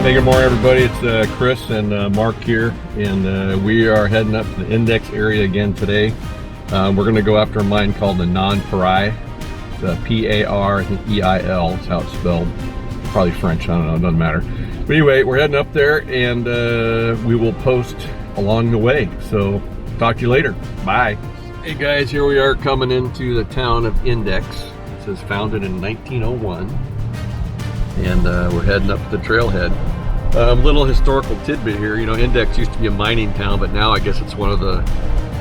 Hey, good morning, everybody. It's Chris and Mark here, and we are heading up to the index area again today. We're going to go after a mine called the Pareil. It's P-A-R-E-I-L is how it's spelled. Probably French, I don't know, it doesn't matter. But anyway, we're heading up there, and we will post along the way. So talk to you later. Bye. Hey guys, here we are coming into the town of Index. It says founded in 1901. And we're heading up the trailhead. Little historical tidbit here, you know, Index used to be a mining town, but now I guess it's one of the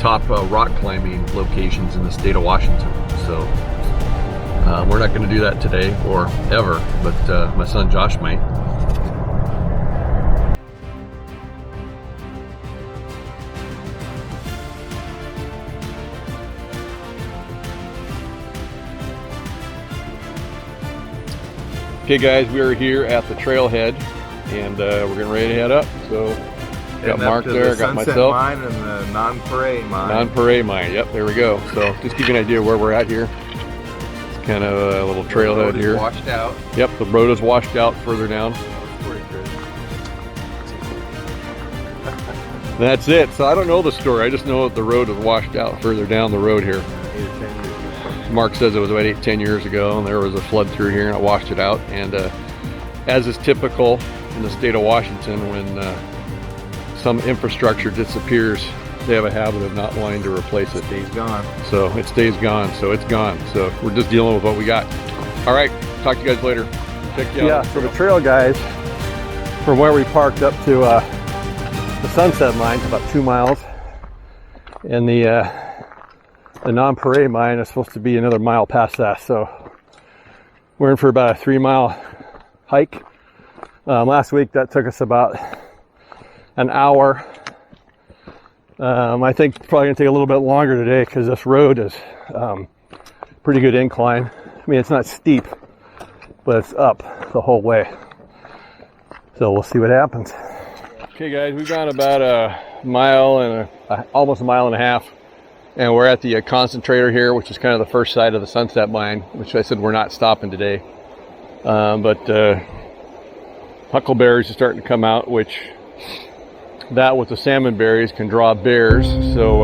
top rock climbing locations in the state of Washington. So we're not going to do that today or ever, but my son Josh might. Okay guys, we are here at the trailhead, and we're getting ready to head up. So got Mark there, got myself. Mine and the Pareil mine. Pareil mine, yep, there we go. So just give you an idea where we're at here. It's kind of a little trailhead here. Washed out. Yep, the road is washed out further down. That's pretty good. That's it. So I don't know the story. I just know that the road was washed out further down the road here. Mark says it was about 8-10 years ago, and there was a flood through here and it washed it out. And as is typical in the state of Washington, when some infrastructure disappears, they have a habit of not wanting to replace it. It stays gone. So it stays gone, so it's gone. So we're just dealing with what we got. All right, talk to you guys later. Check you out. Yeah, so the trail guys, from where we parked up to the Sunset Mine, about 2 miles, and the Pareil mine is supposed to be another mile past that. So we're in for about a 3-mile hike. Last week that took us about an hour. I think it's probably gonna take a little bit longer today because this road is pretty good incline. I mean, it's not steep, but it's up the whole way. So we'll see what happens. Okay guys, we've gone about a mile and almost a mile and a half. And we're at the concentrator here, which is kind of the first side of the Sunset Mine, which I said we're not stopping today. But huckleberries are starting to come out, which that with the salmon berries can draw bears. So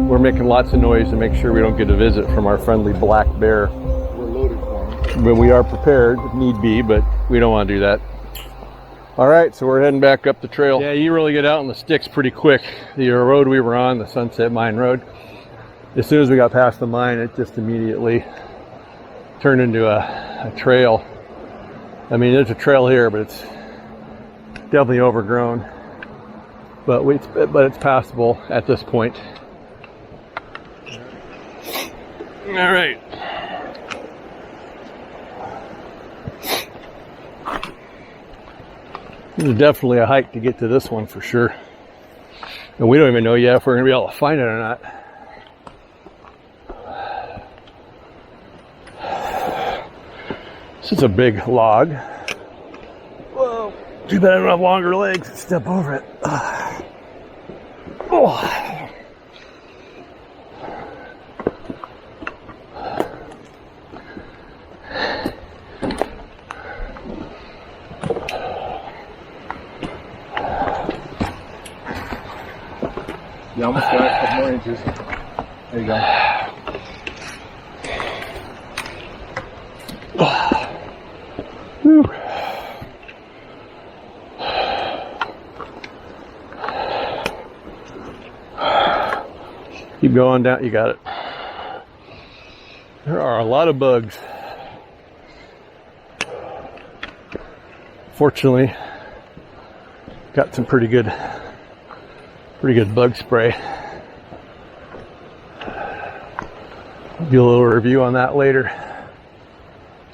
we're making lots of noise to make sure we don't get a visit from our friendly black bear. We're loaded for them. But we are prepared if need be, but we don't want to do that. All right, so we're heading back up the trail. Yeah, you really get out in the sticks pretty quick. The road we were on, the Sunset Mine Road, as soon as we got past the mine, it just immediately turned into a trail. I mean, there's a trail here, but it's definitely overgrown. But it's passable at this point. All right. This is definitely a hike to get to this one for sure. And we don't even know yet if we're going to be able to find it or not. This is a big log. Whoa, too bad I don't have longer legs to step over it. Oh. You almost got a couple more inches. There you go. Keep going down, you got it. There are a lot of bugs. Fortunately, got some pretty good bug spray. Do a little review on that later.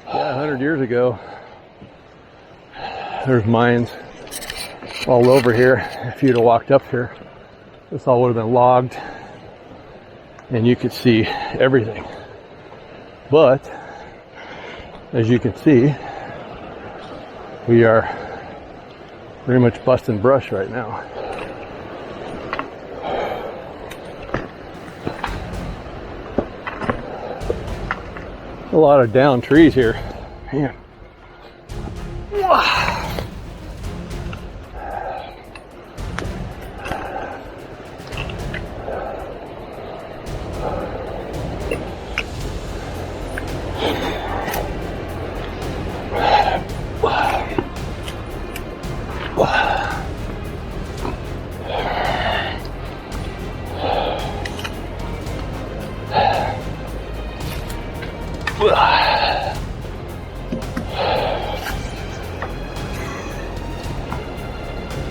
Yeah, 100 years ago, there's mines all over here. If you'd have walked up here, this all would have been logged and you could see everything. But as you can see, we are pretty much busting brush right now. A lot of down trees here. Man. Wow.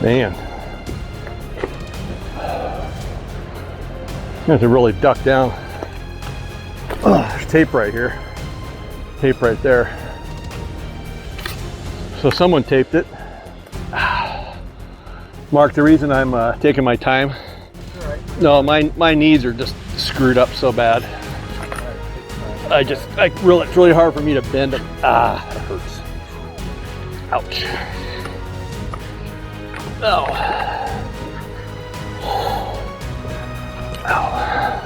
Man. You have to really duck down. There's tape right here. Tape right there. So someone taped it. Mark, the reason I'm taking my time, no, my knees are just screwed up so bad. It's really hard for me to bend them. It hurts. Ouch. Oh. Ow.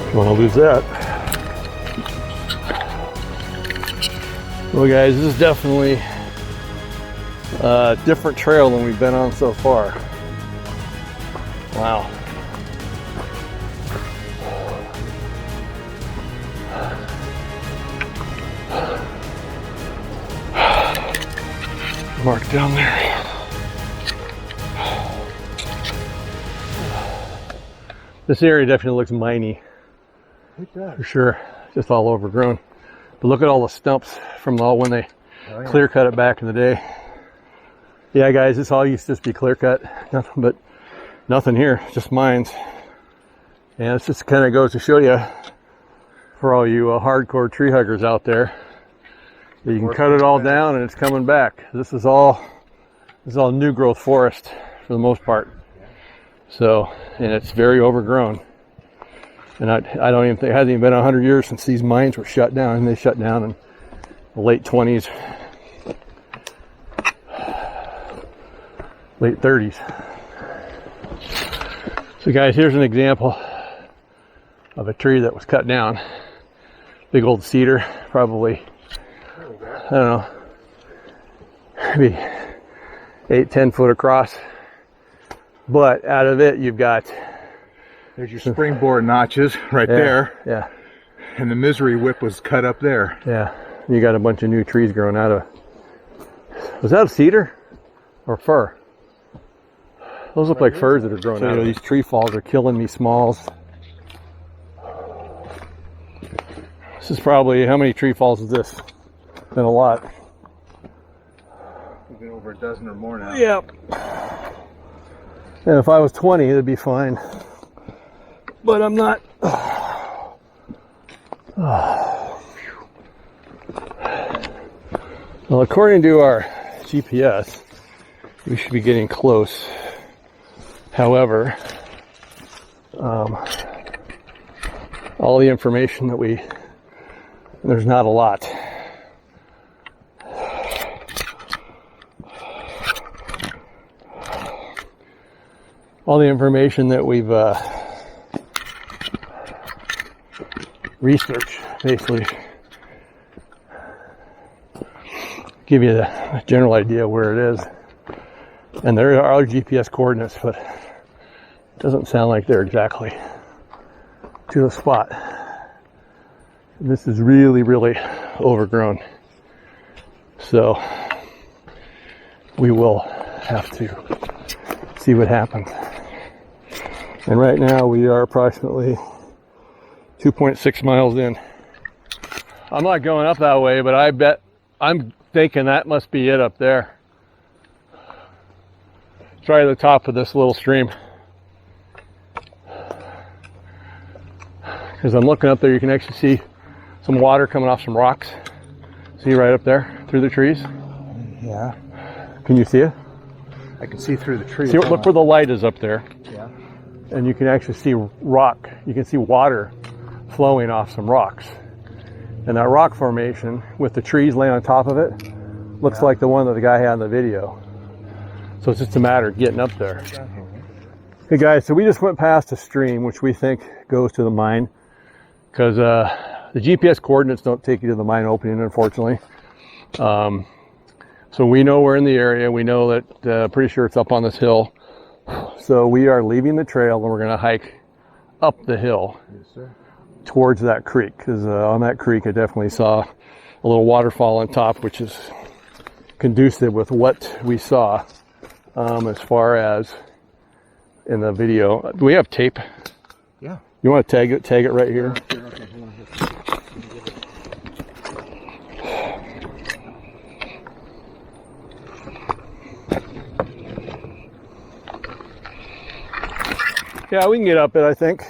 Don't want to lose that. Well, guys, this is definitely a different trail than we've been on so far. Wow. Mark down there. This area definitely looks miney. It does. For sure. Just all overgrown. But look at all the stumps from when they clear cut it back in the day. Yeah, guys, this all used to just be clear cut. Nothing but nothing here, just mines. And it just kind of goes to show you, for all you hardcore tree huggers out there, that you can cut it all down and it's coming back. This is all new growth forest for the most part. So, and it's very overgrown. And I don't even think, it hasn't even been 100 years since these mines were shut down, and they shut down in the late 20s, late 30s. So guys, here's an example of a tree that was cut down. Big old cedar, probably, I don't know, maybe 8-10 foot across. But out of it, you've got, there's your springboard notches right there. Yeah. And the misery whip was cut up there. Yeah. You got a bunch of new trees growing out of. Was that a cedar or fir? Those look like firs that are growing out. These tree falls are killing me smalls. This is probably, how many tree falls is this? Been a lot. We've been over a dozen or more now. Yep. And if I was 20, it'd be fine. But I'm not. Well, according to our GPS, we should be getting close. However, all the information that there's not a lot. All the information that we've researched, basically, give you a general idea where it is. And there are GPS coordinates, but it doesn't sound like they're exactly to the spot. And this is really, really overgrown. So we will have to see what happens. And right now we are approximately 2.6 miles in. I'm not going up that way, but I bet, I'm thinking that must be it up there. It's right at the top of this little stream. Because I'm looking up there, you can actually see some water coming off some rocks. See right up there through the trees? Yeah. Can you see it? I can see through the trees. See, look where the light is up there. Yeah. And you can actually see rock. You can see water flowing off some rocks. And that rock formation with the trees laying on top of it looks like the one that the guy had in the video. So it's just a matter of getting up there. Hey guys, so we just went past a stream which we think goes to the mine, because the GPS coordinates don't take you to the mine opening, unfortunately. So we know we're in the area. We know that, pretty sure it's up on this hill. So we are leaving the trail and we're going to hike up the hill. Yes, sir. Towards that creek, because on that creek I definitely saw a little waterfall on top, which is conducive with what we saw as far as in the video. Do we have tape? Yeah. You want to tag it right here? Sure, okay, hold on. Yeah, we can get up it, I think.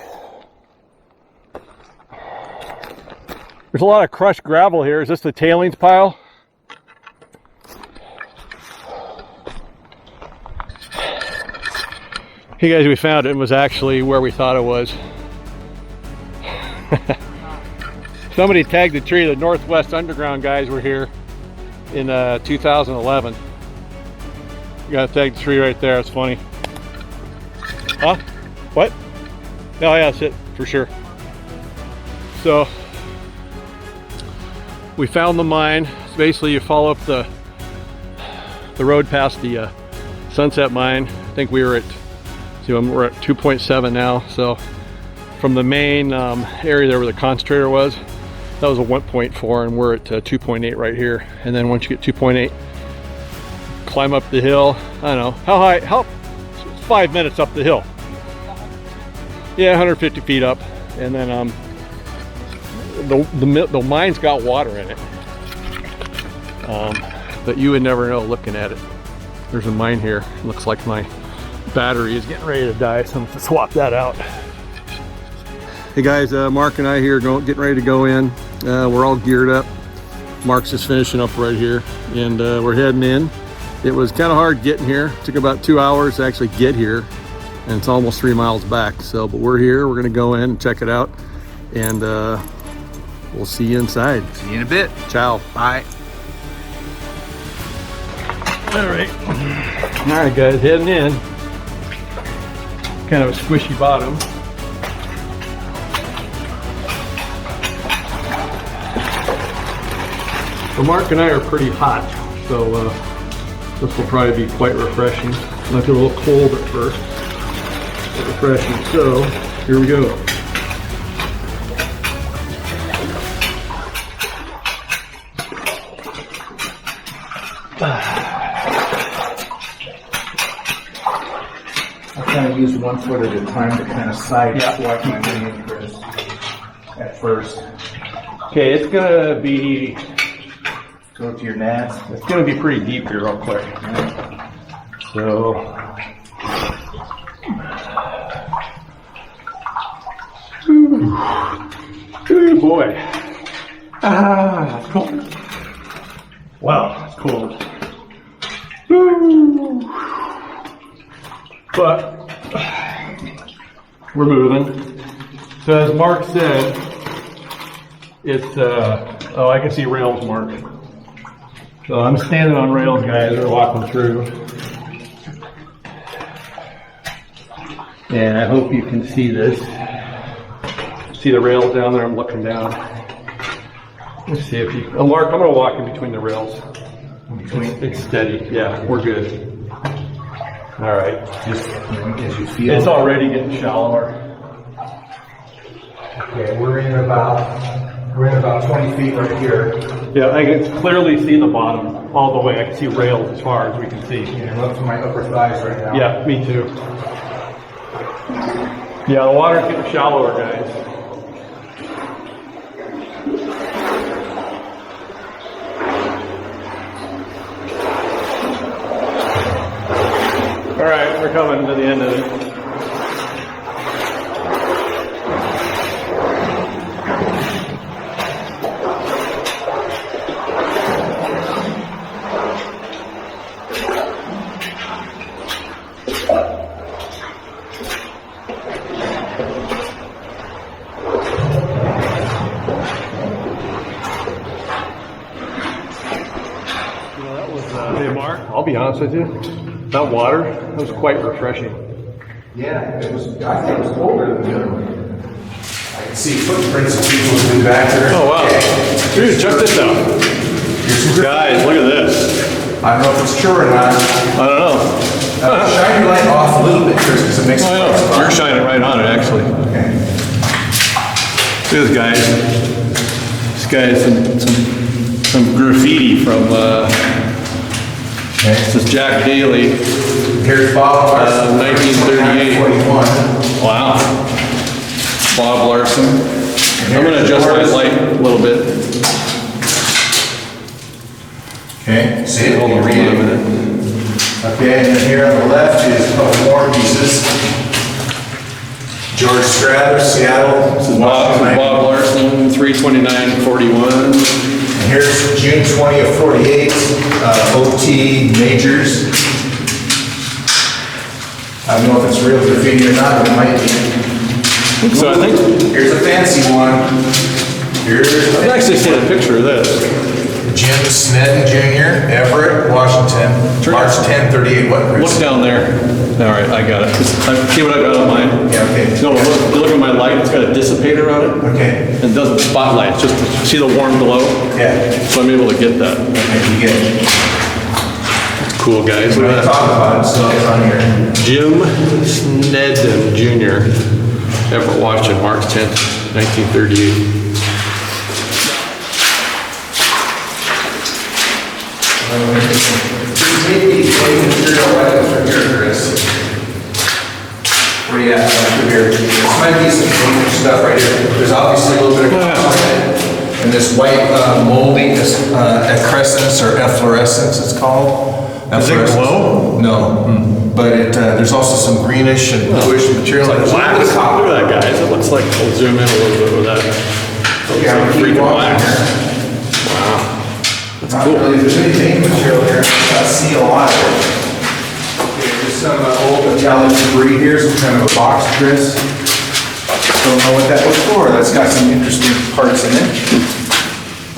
There's a lot of crushed gravel here. Is this the tailings pile? Hey guys, we found it and was actually where we thought it was. Somebody tagged the tree. The Northwest Underground guys were here in 2011. You gotta tag the tree right there. It's funny. Huh? What? Oh yeah, that's it for sure. So we found the mine. So basically, you follow up the road past the Sunset Mine. I think we were at. See, we're at 2.7 now. So from the main area there where the concentrator was, that was a 1.4, and we're at 2.8 right here. And then once you get 2.8, climb up the hill. I don't know how high. How? It's 5 minutes up the hill. Yeah, 150 feet up, and then the mine's got water in it, but you would never know looking at it. There's a mine here. It looks like my battery is getting ready to die, so I'm gonna swap that out. Hey guys, Mark and I here getting ready to go in. We're all geared up. Mark's just finishing up right here, and we're heading in. It was kind of hard getting here. It took about 2 hours to actually get here, and it's almost 3 miles back. So, but we're here. We're gonna go in and check it out, and we'll see you inside. See you in a bit. Ciao. Bye. All right. All right, guys, heading in. Kind of a squishy bottom. So Mark and I are pretty hot, so this will probably be quite refreshing. Might be a little cold at first, but refreshing. So here we go. I kind of use 1 foot at a time to kind of side swipe my way in, Chris, at first. Okay, it's gonna be Go to your nats. It's gonna be pretty deep here real quick. So ooh boy. Ah, it's cold. Wow, it's cold. Ooh. But we're moving. So as Mark said, it's oh, I can see rails, Mark. So I'm standing on rails, guys. We're walking through. And I hope you can see this. See the rails down there? I'm looking down. Let's see if you... Oh, Mark, I'm going to walk in between the rails. It's steady. Yeah, we're good. All right. Just as you feel. It's already getting shallower. Okay, we're in about 20 feet right here. Yeah, I can clearly see the bottom all the way. I can see rails as far as we can see. And look to my upper thighs right now. Yeah, me too. Yeah, the water's getting shallower, guys. All right, we're coming to the end of it. Hey Mark, I'll be honest with you, that water, that was quite refreshing. Yeah, I think it was colder than the other one. I can see footprints of people who've been back there. Oh wow. Dude, check this out. Guys, look at this. I don't know if it's true or not. I don't know. Shine your light off a little bit, Chris, because it makes I know. You're shining right on it, actually. Okay. Look at this, guys. This guy has some graffiti from This is Jack Daly, Here's Bob Larson, 1938. 41. Wow. Bob Larson. I'm gonna adjust my light a little bit. Okay, see it? Hold You on read a it. minute. Okay, and then here on the left is a couple more pieces. George Strather, Seattle. This is Bob Larson, 329.41. And here's June 20 of 48, OT Majors. I don't know if it's real graffiti or not, but it might be. So I think Here's a fancy one. I've actually seen a picture of this. Jim Snedden Jr., Everett, Washington, March 10, 38. What, Chris? Look down there. All right, I got it. See what I got on mine? Yeah, okay. No, look at my light. It's got a dissipator on it. Okay. And it doesn't spotlight. It's just, see the warm glow? Yeah. So I'm able to get that. Okay, you get it. Cool, guys. Look We're at gonna that. talk about it, so it's on here. Jim Snedden Jr., Everett, Washington, March 10th, 1938. Maybe material items from here, Chris. Where you at? Up here. This might be some paint stuff right here. There's obviously a little bit of copper in it. And this white molding, this accrescence or efflorescence it's called. Does it glow? No. But there's also some greenish and bluish material. There's a little bit of copper. Look at that, guys. It looks like, I'll zoom in a little bit with that. Looks Yeah, like keep freaking walking wax. here. Wow. Not really, if there's any paint material here, I see a lot of it. Okay, there's some old metallic debris here, some kind of a box, Chris. Don't know what that was for, that's got some interesting parts in it.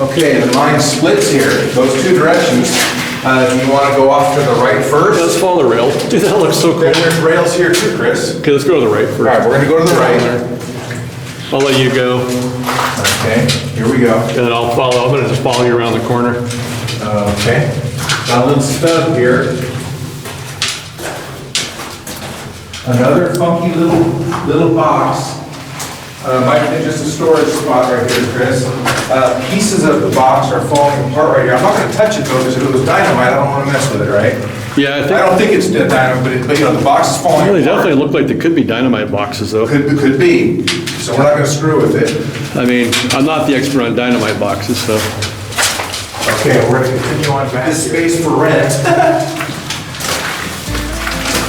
Okay, the line splits here, goes two directions. If you want to go off to the right first, Let's follow the rails. Dude, that looks so cool. then there's rails here too, Chris. Okay, let's go to the right All right, first. we're gonna go to the right. I'll let you go, Okay, here we go. and then I'll follow. I'm gonna just follow you around the corner. Okay, got a little stub here. Another funky little box. Might be just a storage spot right here, Chris. Pieces of the box are falling apart right here. I'm not gonna touch it though, because if it was dynamite, I don't wanna mess with it, right? Yeah, I I think don't think it's dynamite, but you know, the box is falling they apart. definitely look like they could be dynamite boxes, though. Could be, so we're not gonna screw with it. I mean, I'm not the expert on dynamite boxes, so. Okay, we're gonna continue on back. This space for rent.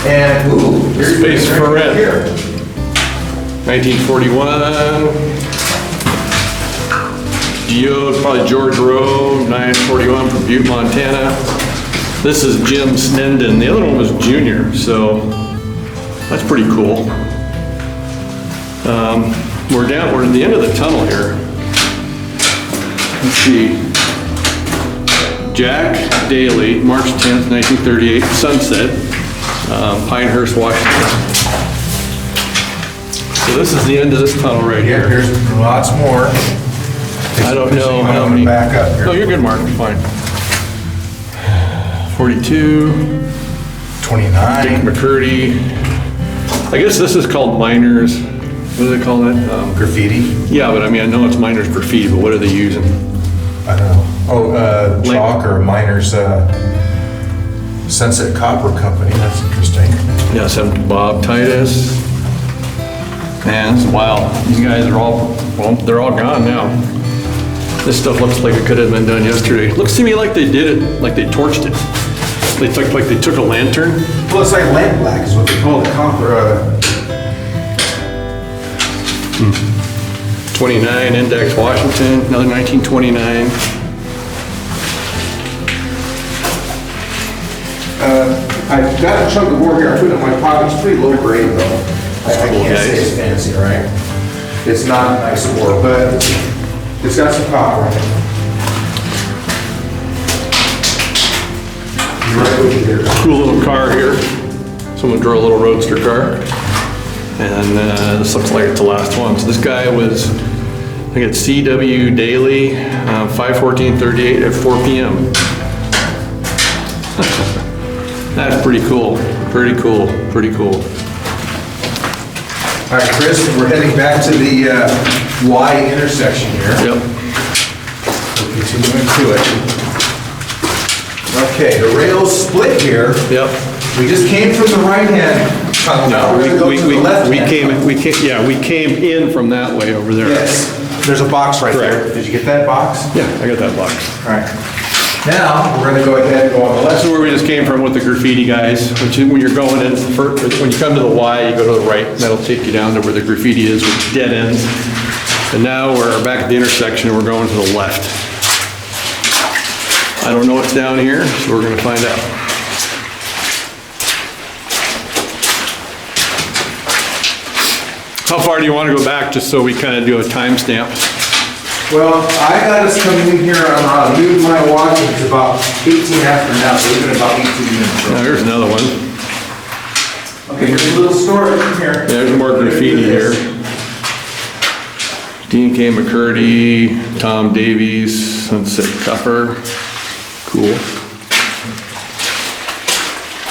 And, ooh, here's Space for rent. Here. 1941. Geo, probably George Road, 941 from Butte, Montana. This is Jim Snedden. The other one was Junior, so that's pretty cool. We're at the end of the tunnel here. Let's see. Jack Daly, March 10th, 1938, sunset, Pinehurst, Washington. So this is the end of this tunnel right Yeah, here. here's lots more. I don't know I'm how gonna many. back up No, here. you're good, Mark, fine. 42, Dick 29. McCurdy. I guess this is called miners, what do they call that? Graffiti. Yeah, but I mean, I know it's miners graffiti, but what are they using? I don't know. Oh, chalk or miners, Sunset Copper Company, that's interesting. Yeah, some Bob Titus. Man, it's wild. These guys are all, well, they're all gone now. This stuff looks like it could have been done yesterday. Looks to me like they did it, like they torched it. They took, like they took a lantern. Well, it's like lamp black is what they call it, copper, 29, Index, Washington, another 1929. I've got a chunk of ore here, I put it in my pocket, it's pretty low grade though. I cool, can't say guys. it's fancy, right? It's not nice ore, but it's got some copper in it. Right over here. Cool little car here. Someone drew a little roadster car. And this looks like it's the last one. So this guy was, I think it's C.W. Daly, 5/14/38 at 4 p.m. That's pretty cool. Pretty cool. Pretty cool. All right, Chris, we're heading back to the Y intersection here. Yep. We're continuing to it. Okay, the rails split here. Yep. We just came from the right-hand tunnel. Now we're gonna go to the left-hand. We came in from that way over there. Yes, there's a box right there. Correct. Did you get that box? Yeah, I got that box. All right. Now, we're gonna go ahead and go on the left. That's where we just came from with the graffiti guys, which is when you're going in, when you come to the Y, you go to the right, and that'll take you down to where the graffiti is with dead ends. And now we're back at the intersection and we're going to the left. I don't know what's down here, so we're gonna find out. How far do you want to go back, just so we kind of do a timestamp? Well, I got us coming in here on noon my watch, it's about 18 after now, so we're about 18 minutes. Now, here's another one. Okay, here's a little story here. There's more graffiti here. Dean K. McCurdy, Tom Davies, Sunset Copper. Cool.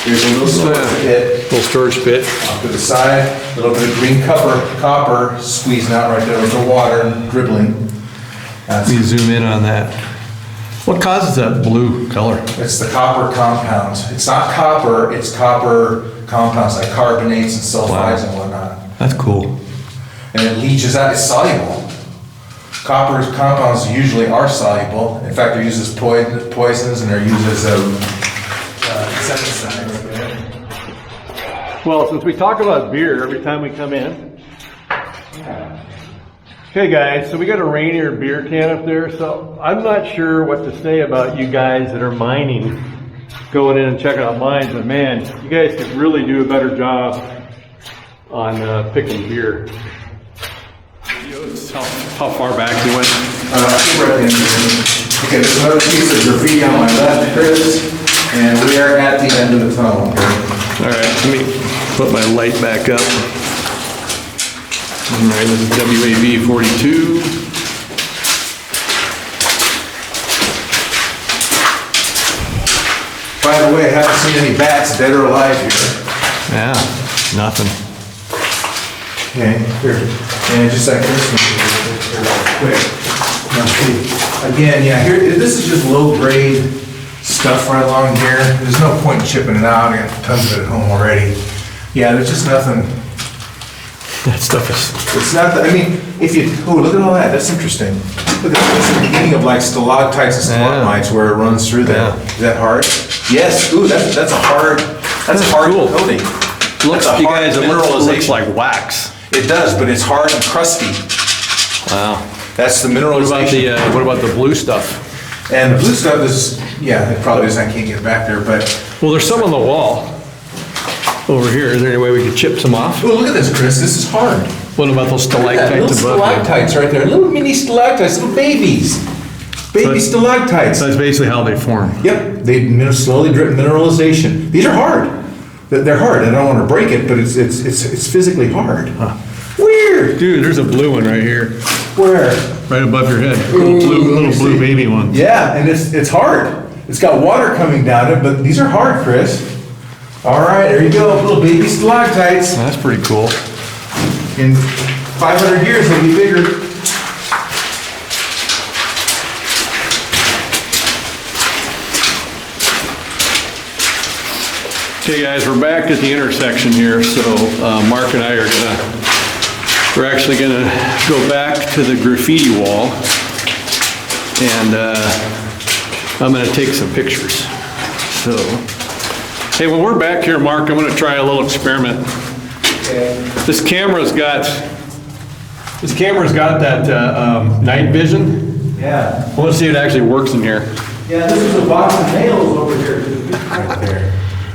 Here's a little storage pit. Little storage pit. Off to the side, a little bit of green copper squeezing out right there with the water dribbling. Let me zoom in on that. What causes that blue color? It's the copper compounds. It's not copper, it's copper compounds like carbonates and sulfides and whatnot. That's cool. And it leaches out, it's soluble. Copper compounds usually are soluble. In fact, they're used as poisons and they're used as insecticides. Well, since we talk about beer every time we come in. Okay guys, so we got a Rainier beer can up there, so I'm not sure what to say about you guys that are mining, going in and checking out mines, but man, you guys could really do a better job on picking beer. How far back you went? Right in. Okay, there's another piece of graffiti on my left, Chris, and we are at the end of the tunnel. All right, let me put my light back up. All right, this is WAV 42. By the way, I haven't seen any bats, dead or alive here. Yeah, nothing. Okay, here, and just like this one, real quick. Now, see, again, yeah, here, this is just low grade stuff right along here. There's no point in chipping it out. I got tons of it at home already. Yeah, there's just nothing. That stuff is... It's not, I mean, if you, oh, look at all that, that's interesting. Look at that, it's the beginning of like stalactites and stalagmites where it runs through that. Is that hard? Yes, ooh, that's a hard cool. coating. Looks, That's a you hard guys, it looks like wax. It does, but it's hard and crusty. Wow. That's the mineralization. What about the blue stuff? And the blue stuff is, yeah, it probably is, I can't get it back there, but. Well, there's some on the wall over here. Is there any way we could chip some off? Oh, look at this, Chris, this is hard. What about those stalactites little above? Stalactites right there, little mini stalactites, little babies. Baby stalactites. That's basically how they form. Yep, they slowly drip mineralization. These are hard. They're hard. I don't want to break it, but it's physically hard. Huh. Weird. Dude, there's a blue one right here. Where? Right above your head. Little blue baby one. Yeah, and it's hard. It's got water coming down it, but these are hard, Chris. All right, there you go, little baby stalactites. That's pretty cool. In 500 years, they'll be bigger. Okay guys, we're back at the intersection here, so Mark and I we're actually gonna go back to the graffiti wall, and I'm gonna take some pictures. So, hey, when we're back here, Mark, I'm gonna try a little experiment. Okay. This camera's got that night vision. Yeah. Well, let's see if it actually works in here. Yeah, this is a box of nails over here. Right there.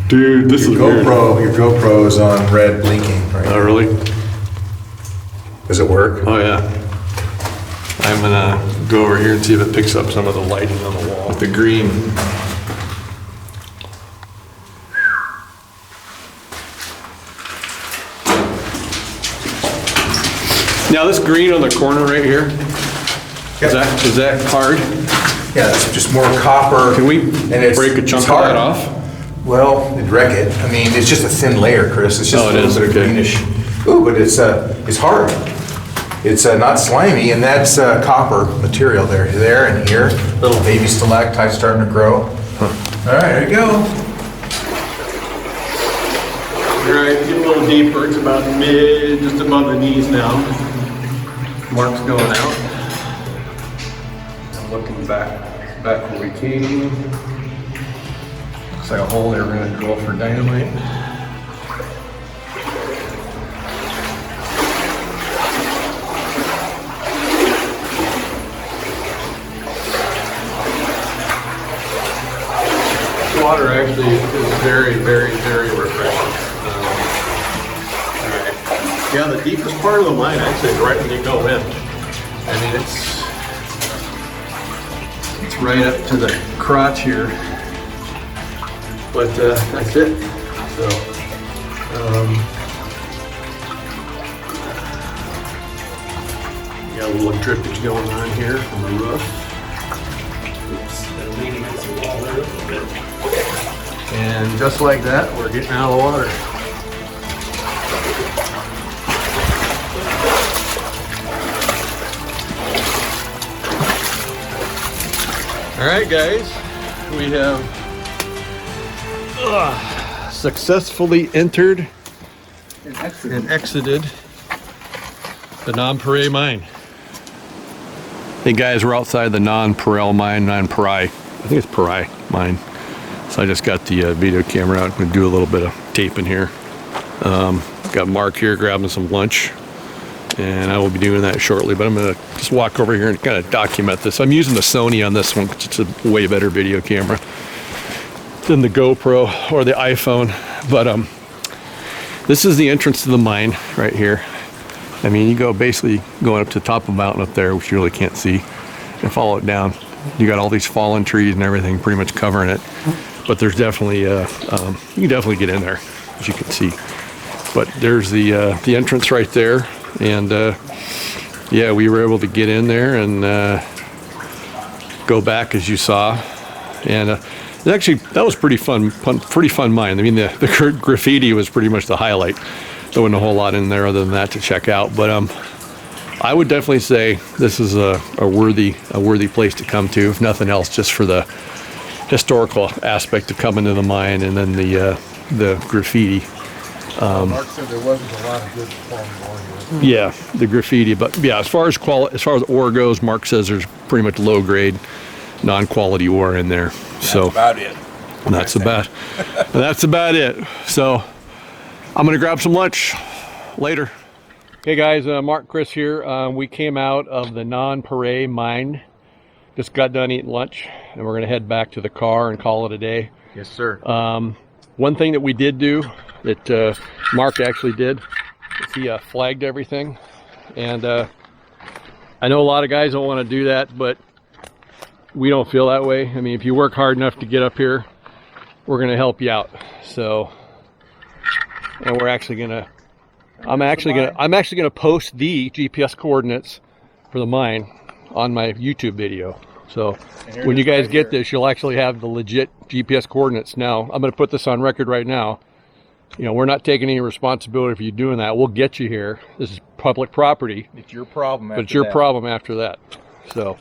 Dude, this is weird. Your GoPro is on red blinking, right? Oh, really? Does it work? Oh, yeah. I'm gonna go over here and see if it picks up some of the lighting on the wall. The green. Now this green on the corner right here, is that hard? Yeah, it's just more copper. Can we and it's, break a chunk it's of hard. that off? Well, it'd wreck it. I mean, it's just a thin layer, Chris. It's just Oh, it a little is? bit of Okay. greenish. Ooh, but it's hard. It's not slimy, and that's copper material there and here. Little baby stalactites starting to grow. right, here we go. All right, get a little deeper. It's about mid, just above the knees now. Mark's going out. I'm looking back where we came. Looks like a hole there. We're gonna drill for dynamite. Water actually is very, very, very refreshing. All right. Yeah, the deepest part of the mine actually is right when you go in. I mean, it's right up to the crotch here, but that's it. So, got a little drippage going on here from the roof. Oops, I'm leaning against the wall there a little bit. And just like that, we're getting out of the water. All right, guys, we have successfully entered and exited the non-Pareil mine. Hey guys, we're outside the non-Pareil mine, non-Pareil. I think it's Pareil mine. So I just got the video camera out. I'm gonna do a little bit of taping here. Got Mark here grabbing some lunch, and I will be doing that shortly, but I'm gonna just walk over here and kind of document this. I'm using the Sony on this one, which is a way better video camera than the GoPro or the iPhone. But this is the entrance to the mine right here. I mean, you go basically going up to the top of the mountain up there, which you really can't see, and follow it down. You got all these fallen trees and everything pretty much covering it. But there's definitely, you can definitely get in there, as you can see. But there's the entrance right there. And yeah, we were able to get in there and go back, as you saw. And actually, that was pretty fun mine. I mean, the graffiti was pretty much the highlight. There wasn't a whole lot in there other than that to check out. But I would definitely say this is a worthy place to come to, if nothing else, just for the historical aspect of coming to the mine, and then the graffiti. Mark said there wasn't a lot of good quality ore here. Yeah, the graffiti, but yeah, as far as ore goes, Mark says there's pretty much low grade, non-quality ore in there. So That's about it. That's about it. So I'm gonna grab some lunch later. Hey guys, Mark, Chris here. We came out of the non-Pareil mine. Just got done eating lunch, and we're gonna head back to the car and call it a day. Yes, sir. One thing that we did do, that Mark actually did, is he flagged everything. And I know a lot of guys don't want to do that, but we don't feel that way. I mean, if you work hard enough to get up here, we're gonna help you out. So, and we're actually gonna, I'm actually gonna post the GPS coordinates for the mine on my YouTube video. So when you guys get this, you'll actually have the legit GPS coordinates. Now, I'm going to put this on record right now. You know, we're not taking any responsibility for you doing that. We'll get you here. This is public property. It's your problem. But it's your problem after that. So,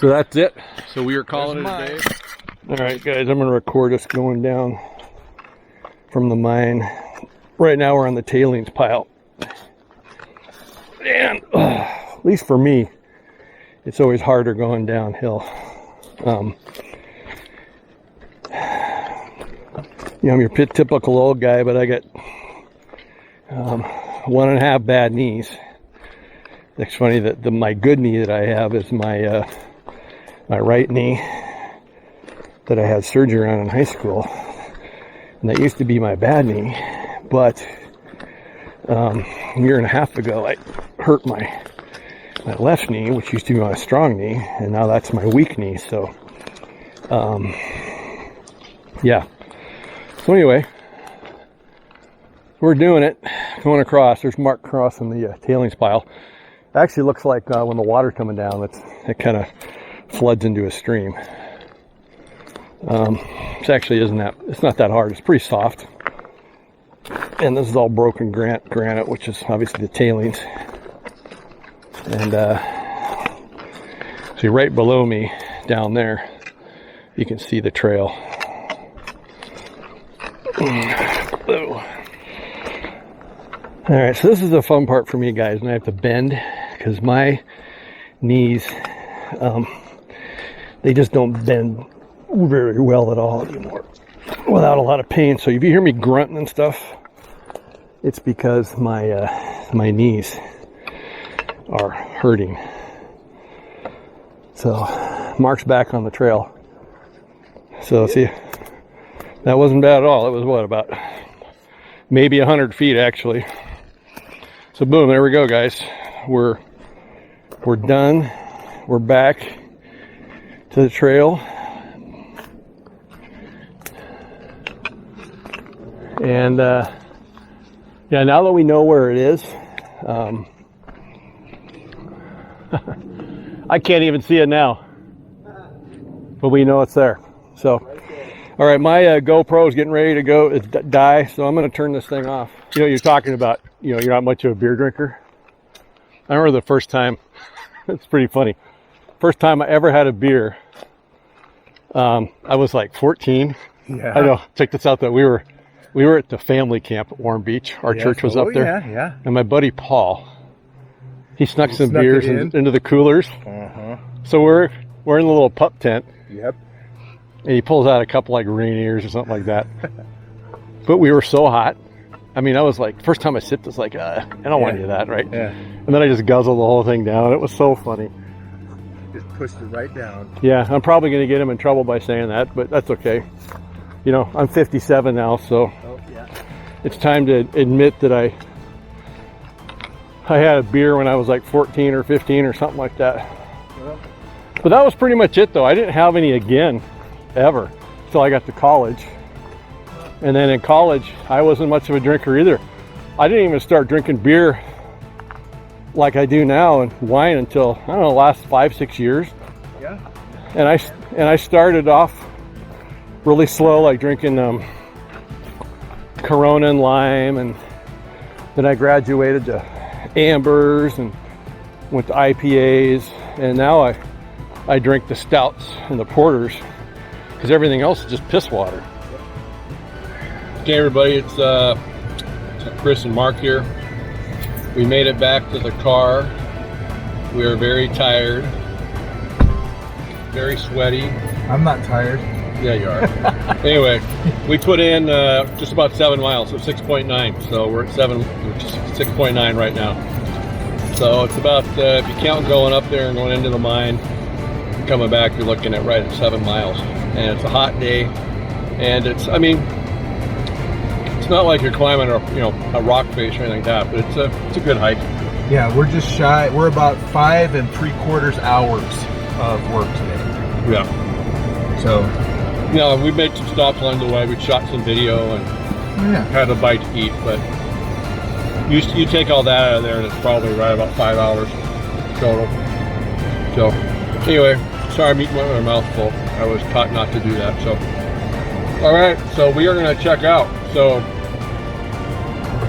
so that's it. So we are calling it a day. All right, guys, I'm going to record us going down from the mine. Right now, we're on the tailings pile. And at least for me, it's always harder going downhill. You know, I'm your typical old guy, but I got 1.5 bad knees. It's funny that my good knee that I have is my right knee that I had surgery on in high school, and that used to be my bad knee. But a year and a half ago, I hurt my left knee, which used to be my strong knee, and now that's my weak knee. So yeah, so anyway, we're doing it, going across. There's Mark crossing the tailings pile. It actually looks like when the water's coming down, it kind of floods into a stream. It actually it's not that hard. It's pretty soft, and this is all broken granite, which is obviously the tailings. And see, right below me down there you can see the trail. All right, so this is the fun part for me, guys, and I have to bend because my knees, they just don't bend very well at all anymore without a lot of pain. So if you hear me grunting and stuff, it's because my knees are hurting. So Mark's back on the trail. So see, that wasn't bad at all. It was what, about maybe 100 feet actually. So boom, there we go, guys. We're done. We're back to the trail. And yeah, now that we know where it is, I can't even see it now, but we know it's there. So, all right, my GoPro is getting ready to go. It's die, so I'm going to turn this thing off. You know, you're talking about, you know, you're not much of a beer drinker. I remember the first time. It's pretty funny. First time I ever had a beer. I was like 14. Yeah. I know. Check this out. That we were at the family camp at Warm Beach. Our church was up there. Yeah, yeah. And my buddy Paul, he snuck some beers into the coolers. So we're in the little pup tent. Yep. And he pulls out a couple like Rainiers or something like that. But we were so hot. I mean, I was like, first time I sipped, it's like, I don't want any of that, right? Yeah. And then I just guzzled the whole thing down. It was so funny. Just pushed it right down. Yeah, I'm probably going to get him in trouble by saying that, but that's okay. You know, I'm 57 now, so it's time to admit that I had a beer when I was like 14 or 15 or something like that. But that was pretty much it, though. I didn't have any again, ever, until I got to college. And then in college, I wasn't much of a drinker either. I didn't even start drinking beer like I do now and wine until, I don't know, the last 5-6 years. Yeah. And I started off really slow, like drinking Corona and lime, and then I graduated to ambers and went to IPAs, and now I drink the stouts and the porters because everything else is just piss water. Okay, everybody, it's Chris and Mark here. We made it back to the car. We are very tired, very sweaty. I'm not tired. Yeah, you are. Anyway, we put in just about 7 miles, so 6.9. So we're at 6.9 right now. So it's about, if you count going up there and going into the mine, coming back, you're looking at right at 7 miles. And it's a hot day, and it's, I mean, it's not like you're climbing a rock face or anything like that, but it's a good hike. Yeah, we're just shy. We're about 5 3/4 hours of work today. Yeah. So, you know, we made some stops along the way. We shot some video and had a bite to eat, but you take all that out of there and it's probably right about 5 hours total. So anyway, sorry I'm eating with my mouth full. I was taught not to do that. So all right, so we are going to check out. So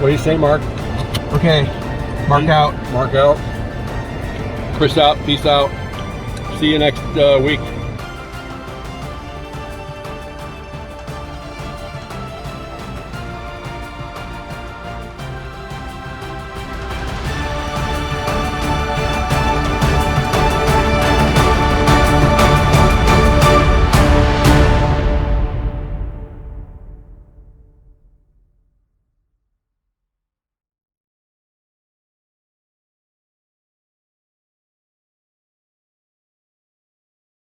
what do you say, Mark? okay, Mark out. Mark out. Chris out. Peace out. See you next week.